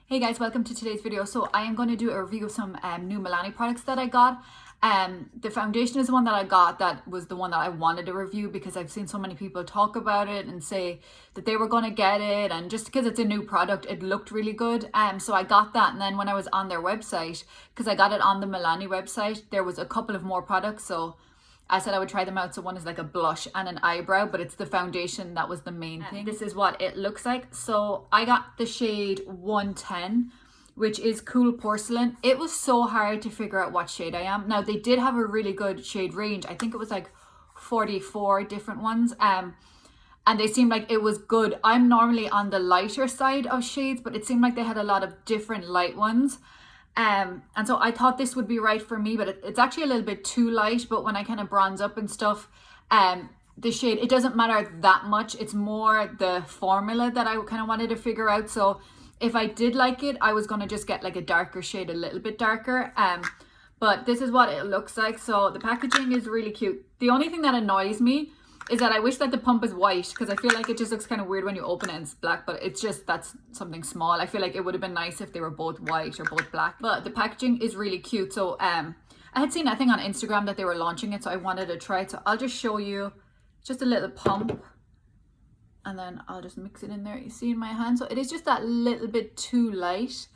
Hey guys, welcome to today's video. So I am going to do a review of some new Milani products that I got. The foundation is the one that I got that was the one that I wanted to review because I've seen so many people talk about it and say that they were going to get it, and just because it's a new product, it looked really good. So I got that, and then when I was on their website, because I got it on the Milani website, there was a couple of more products, so I said I would try them out. So one is like a blush and an eyebrow, but it's the foundation that was the main thing. This is what it looks like. So I got the shade 110, which is Cool Porcelain. It was so hard to figure out what shade I am. Now they did have a really good shade range. I think it was like 44 different ones. And they seemed like it was good. I'm normally on the lighter side of shades, but it seemed like they had a lot of different light ones. And so I thought this would be right for me, but it's actually a little bit too light. But when I kind of bronze up and stuff, the shade, it doesn't matter that much. It's more the formula that I kind of wanted to figure out. So if I did like it, I was going to just get like a darker shade, a little bit darker. But this is what it looks like. So the packaging is really cute. The only thing that annoys me is that I wish that the pump is white, because I feel like it just looks kind of weird when you open it and it's black, but it's just, that's something small. I feel like it would have been nice if they were both white or both black, but the packaging is really cute. So I had seen, I think on Instagram that they were launching it, so I wanted to try it. So I'll just show you just a little pump, and then I'll just mix it in there. You see in my hand, so it is just that little bit too light.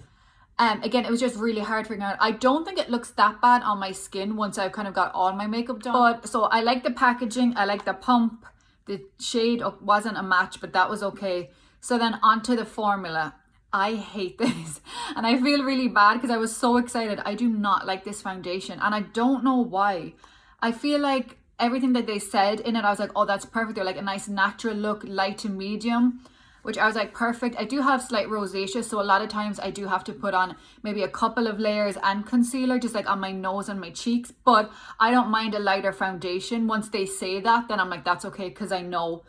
Again, it was just really hard figuring out. I don't think it looks that bad on my skin once I've kind of got all my makeup done. But so I like the packaging, I like the pump. The shade wasn't a match, but that was okay. So then onto the formula. I hate this, and I feel really bad because I was so excited. I do not like this foundation, and I don't know why. I feel like everything that they said in it, I was like, oh, that's perfect. They're like a nice natural look, light to medium, which I was like, perfect. I do have slight rosacea, so a lot of times I do have to put on maybe a couple of layers and concealer, just like on my nose and my cheeks, but I don't mind a lighter foundation. Once they say that, then I'm like, that's okay, because I know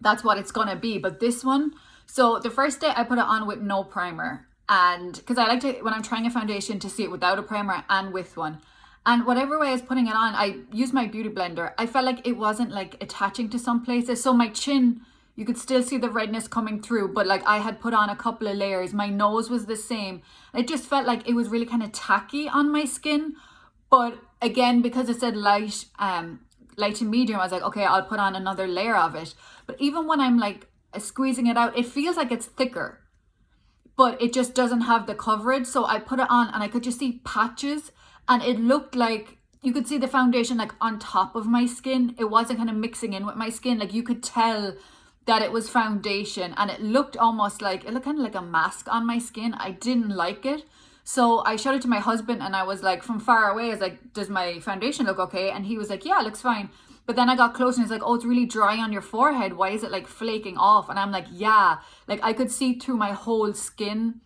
that's what it's gonna be. But this one, so the first day I put it on with no primer, and because I like to, when I'm trying a foundation, to see it without a primer and with one. And whatever way I was putting it on, I used my beauty blender. I felt like it wasn't like attaching to some places. So my chin, you could still see the redness coming through, but like I had put on a couple of layers. My nose was the same. It just felt like it was really kind of tacky on my skin. But again, because it said light to medium, I was like, okay, I'll put on another layer of it. But even when I'm like squeezing it out, it feels like it's thicker, but it just doesn't have the coverage. So I put it on and I could just see patches, and it looked like you could see the foundation like on top of my skin. It wasn't kind of mixing in with my skin. Like you could tell that it was foundation, and it looked almost like, it looked kind of like a mask on my skin. I didn't like it. So I showed it to my husband, and I was like, from far away, I was like, does my foundation look okay? And he was like, yeah, it looks fine. But then I got close and he's like, oh, it's really dry on your forehead. Why is it like flaking off? And I'm like, yeah, like I could see through my whole skin,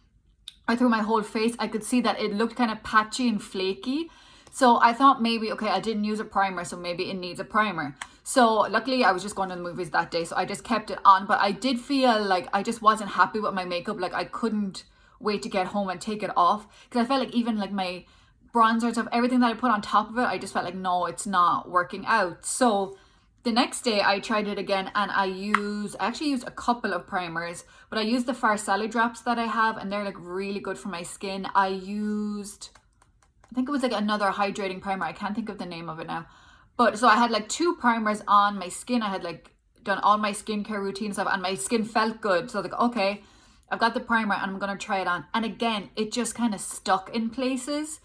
or through my whole face. I could see that it looked kind of patchy and flaky. So I thought maybe, okay, I didn't use a primer, so maybe it needs a primer. So luckily I was just going to the movies that day, so I just kept it on. But I did feel like I just wasn't happy with my makeup. Like I couldn't wait to get home and take it off, because I felt like even like my bronzer and stuff, everything that I put on top of it, I just felt like, no, it's not working out. So the next day I tried it again, and I actually used a couple of primers, but I used the Farsali drops that I have, and they're like really good for my skin. I used, I think it was like another hydrating primer. I can't think of the name of it now. But so I had like 2 primers on my skin. I had like done all my skincare routine stuff, and my skin felt good. So I was like, okay, I've got the primer and I'm going to try it on. And again, it just kind of stuck in places.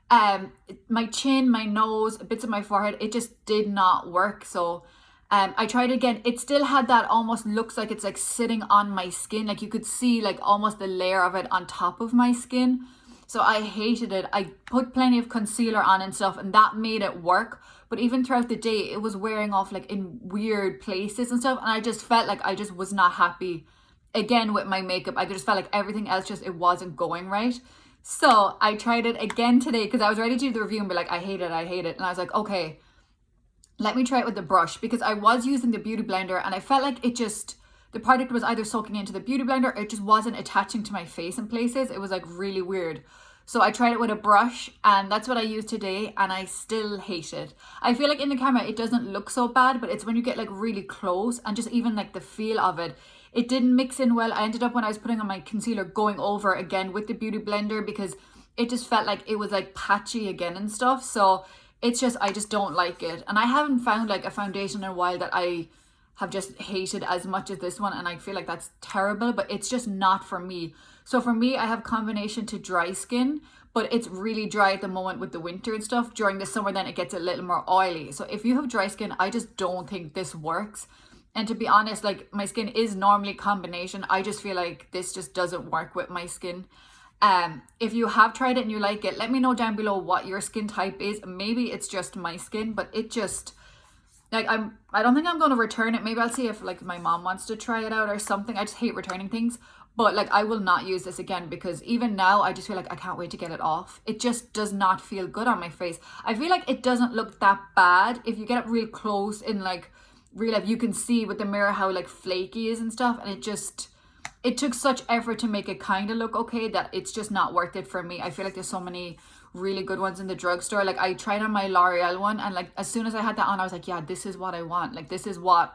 My chin, my nose, bits of my forehead, it just did not work. So I tried it again. It still had that, almost looks like it's like sitting on my skin. Like you could see like almost the layer of it on top of my skin. So I hated it. I put plenty of concealer on and stuff, and that made it work. But even throughout the day, it was wearing off like in weird places and stuff. And I just felt like I just was not happy again with my makeup. I just felt like everything else just, it wasn't going right. So I tried it again today because I was ready to do the review and be like, I hate it, I hate it. And I was like, okay, let me try it with the brush, because I was using the beauty blender and I felt like it just, the product was either soaking into the beauty blender or it just wasn't attaching to my face in places. It was like really weird. So I tried it with a brush, and that's what I used today, and I still hate it. I feel like in the camera it doesn't look so bad, but it's when you get like really close and just even like the feel of it, it didn't mix in well. I ended up, when I was putting on my concealer, going over again with the beauty blender because it just felt like it was like patchy again and stuff. So it's just, I just don't like it. And I haven't found like a foundation in a while that I have just hated as much as this one, and I feel like that's terrible, but it's just not for me. So for me, I have combination to dry skin, but it's really dry at the moment with the winter and stuff. During the summer, then it gets a little more oily. So if you have dry skin, I just don't think this works. And to be honest, like, my skin is normally combination. I just feel like this just doesn't work with my skin. If you have tried it and you like it, let me know down below what your skin type is. Maybe it's just my skin, but it just, like, I don't think I'm going to return it. Maybe I'll see if like my mom wants to try it out or something. I just hate returning things. But like, I will not use this again, because even now I just feel like I can't wait to get it off. It just does not feel good on my face. I feel like it doesn't look that bad. If you get up real close in like real life, you can see with the mirror how like flaky it is and stuff. And it took such effort to make it kind of look okay that it's just not worth it for me. I feel like there's so many really good ones in the drugstore. Like, I tried on my L'Oreal one, and like as soon as I had that on, I was like, yeah, this is what I want. Like, this is what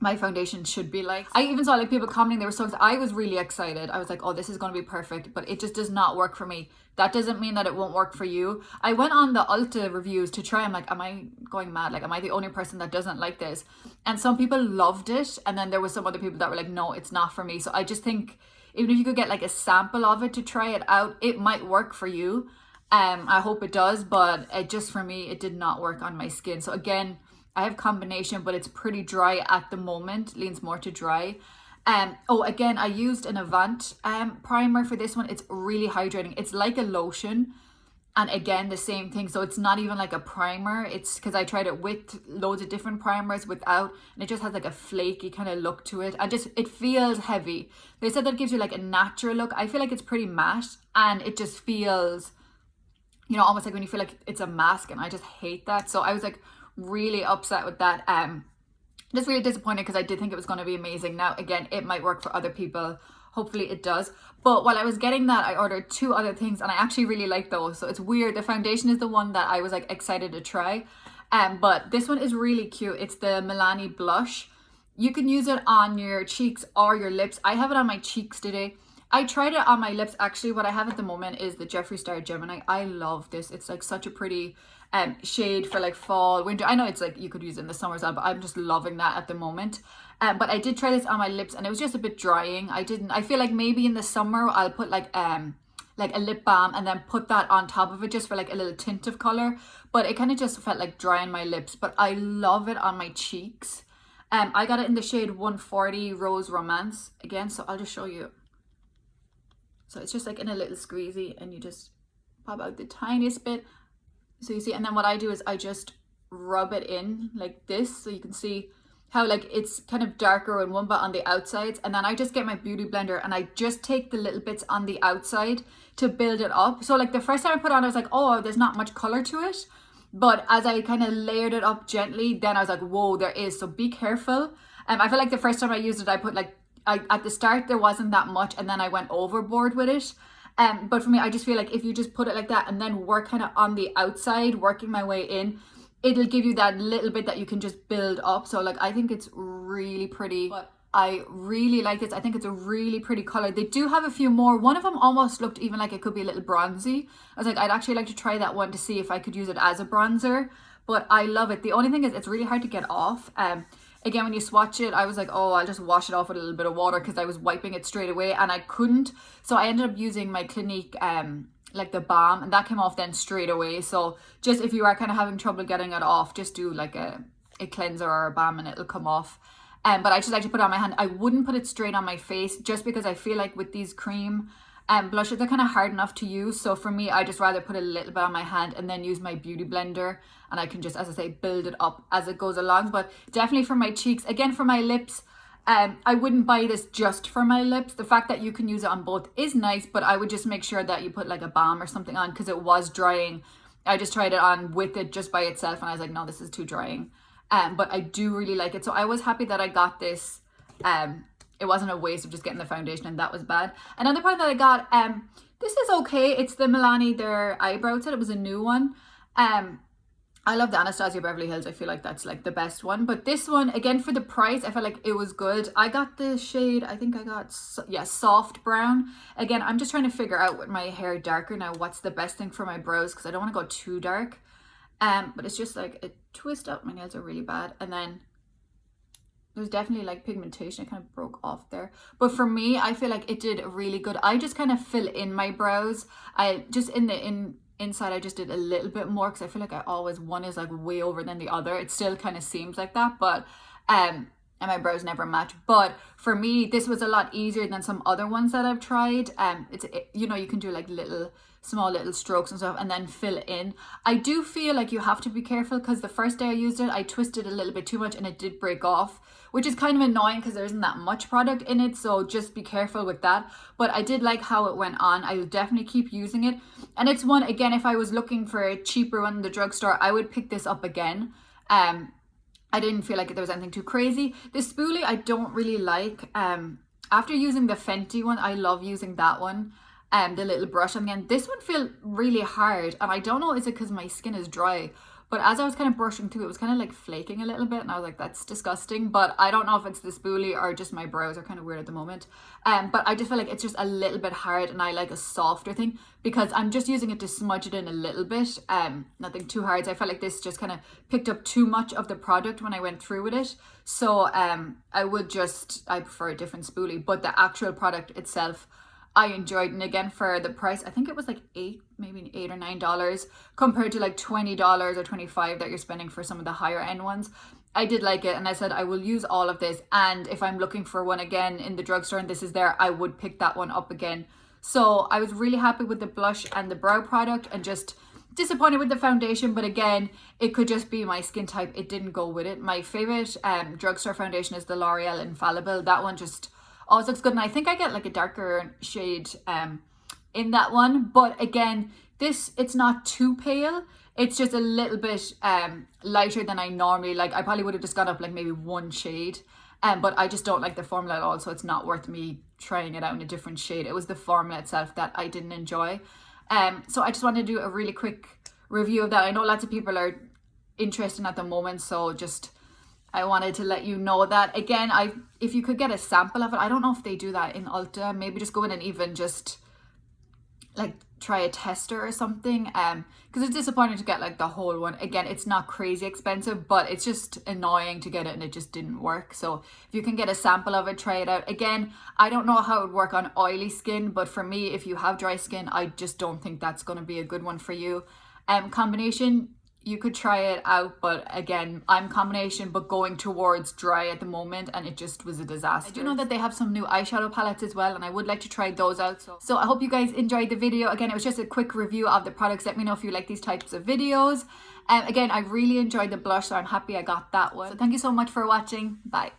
my foundation should be like. I even saw like people commenting, they were so excited. I was really excited. I was like, oh, this is going to be perfect, but it just does not work for me. That doesn't mean that it won't work for you. I went on the Ulta reviews to try. I'm like, am I going mad? Like, am I the only person that doesn't like this? And some people loved it, and then there was some other people that were like, no, it's not for me. So I just think even if you could get like a sample of it to try it out, it might work for you. I hope it does, but it just, for me, it did not work on my skin. So again, I have combination, but it's pretty dry at the moment. Leans more to dry. Oh, again, I used an Avant primer for this one. It's really hydrating. It's like a lotion. And again, the same thing. So it's not even like a primer. It's because I tried it with loads of different primers, without, and it just has like a flaky kind of look to it. And just, it feels heavy. They said that gives you like a natural look. I feel like it's pretty matte, and it just feels, you know, almost like when you feel like it's a mask, and I just hate that. So I was like really upset with that. Just really disappointed, because I did think it was going to be amazing. Now again, it might work for other people. Hopefully it does. But while I was getting that, I ordered 2 other things, and I actually really like those. So it's weird. The foundation is the one that I was like excited to try. But this one is really cute. It's the Milani Blush. You can use it on your cheeks or your lips. I have it on my cheeks today. I tried it on my lips. Actually, what I have at the moment is the Jeffree Star Gemini. I love this. It's like such a pretty shade for like fall, winter. I know it's like you could use it in the summer as well, but I'm just loving that at the moment. But I did try this on my lips, and it was just a bit drying. I feel like maybe in the summer I'll put like a lip balm and then put that on top of it just for like a little tint of color. But it kind of just felt like dry on my lips. But I love it on my cheeks. I got it in the shade 140 Rose Romance again, so I'll just show you. So it's just like in a little squeezy, and you just pop out the tiniest bit. So you see, and then what I do is I just rub it in like this, so you can see how like it's kind of darker in one bit on the outsides. And then I just get my beauty blender, and I just take the little bits on the outside to build it up. So like the first time I put it on, I was like, oh, there's not much color to it. But as I kind of layered it up gently, then I was like, whoa, there is. So be careful. I feel like the first time I used it, I put like, at the start there wasn't that much, and then I went overboard with it. But for me, I just feel like if you just put it like that and then work kind of on the outside, working my way in, it'll give you that little bit that you can just build up. So like, I think it's really pretty. But I really like this. I think it's a really pretty color. They do have a few more. One of them almost looked even like it could be a little bronzy. I was like, I'd actually like to try that one to see if I could use it as a bronzer. But I love it. The only thing is it's really hard to get off. Again, when you swatch it, I was like, oh, I'll just wash it off with a little bit of water, because I was wiping it straight away, and I couldn't. So I ended up using my Clinique, like the balm, and that came off then straight away. So just if you are kind of having trouble getting it off, just do like a cleanser or a balm, and it'll come off. But I just like to put it on my hand. I wouldn't put it straight on my face, just because I feel like with these cream blushes, they're kind of hard enough to use. So for me, I just rather put a little bit on my hand and then use my beauty blender, and I can just, as I say, build it up as it goes along. But definitely for my cheeks. Again, for my lips, I wouldn't buy this just for my lips. The fact that you can use it on both is nice, but I would just make sure that you put like a balm or something on, because it was drying. I just tried it on with it just by itself, and I was like, no, this is too drying. But I do really like it. So I was happy that I got this. It wasn't a waste of just getting the foundation, and that was bad. Another product that I got, this is okay. It's the Milani, their eyebrow set. It was a new one. I love the Anastasia Beverly Hills. I feel like that's like the best one. But this one, again, for the price, I felt like it was good. I got the shade, I think I got, yeah, soft brown. Again, I'm just trying to figure out with my hair darker now what's the best thing for my brows, because I don't want to go too dark. But it's just like a twist up. My nails are really bad. And then there's definitely like pigmentation. It kind of broke off there. But for me, I feel like it did really good. I just kind of fill in my brows. I just inside I just did a little bit more, because I feel like I always, one is like way over than the other. It still kind of seems like that, but and my brows never match. But for me, this was a lot easier than some other ones that I've tried. You know, you can do like small little strokes and stuff and then fill in. I do feel like you have to be careful, because the first day I used it, I twisted a little bit too much and it did break off, which is kind of annoying because there isn't that much product in it, so just be careful with that. But I did like how it went on. I will definitely keep using it, and it's one, again, if I was looking for a cheaper one in the drugstore, I would pick this up again. I didn't feel like there was anything too crazy. The spoolie I don't really like. After using the Fenty one, I love using that one. The little brush on the end. This one felt really hard, and I don't know, is it because my skin is dry? But as I was kind of brushing through, it was kind of like flaking a little bit, and I was like, that's disgusting. But I don't know if it's the spoolie or just my brows are kind of weird at the moment. But I just feel like it's just a little bit hard, and I like a softer thing, because I'm just using it to smudge it in a little bit. Nothing too hard. So I felt like this just kind of picked up too much of the product when I went through with it. So I prefer a different spoolie, but the actual product itself, I enjoyed. And again, for the price, I think it was like maybe $8 or $9 compared to like $20 or $25 that you're spending for some of the higher end ones. I did like it, and I said I will use all of this, and if I'm looking for one again in the drugstore and this is there, I would pick that one up again. So I was really happy with the blush and the brow product, and just disappointed with the foundation. But again, it could just be my skin type, it didn't go with it. My favorite drugstore foundation is the L'Oreal Infallible. That one just always looks good, and I think I get like a darker shade in that one. But again, it's not too pale, it's just a little bit lighter than I normally like. I probably would have just got up like maybe one shade, but I just don't like the formula at all, so it's not worth me trying it out in a different shade. It was the formula itself that I didn't enjoy. So I just wanted to do a really quick review of that. I know lots of people are interested at the moment, so just I wanted to let you know that. Again, if you could get a sample of it, I don't know if they do that in Ulta. Maybe just go in and even just like try a tester or something, because it's disappointing to get like the whole one. Again, it's not crazy expensive, but it's just annoying to get it and it just didn't work. So if you can get a sample of it, try it out. Again, I don't know how it would work on oily skin, but for me, if you have dry skin, I just don't think that's going to be a good one for you. Combination, you could try it out, but again, I'm combination but going towards dry at the moment, and it just was a disaster. I do know that they have some new eyeshadow palettes as well, and I would like to try those out. So I hope you guys enjoyed the video. Again, it was just a quick review of the products. Let me know if you like these types of videos. Again, I really enjoyed the blush, so I'm happy I got that one. So thank you so much for watching. Bye.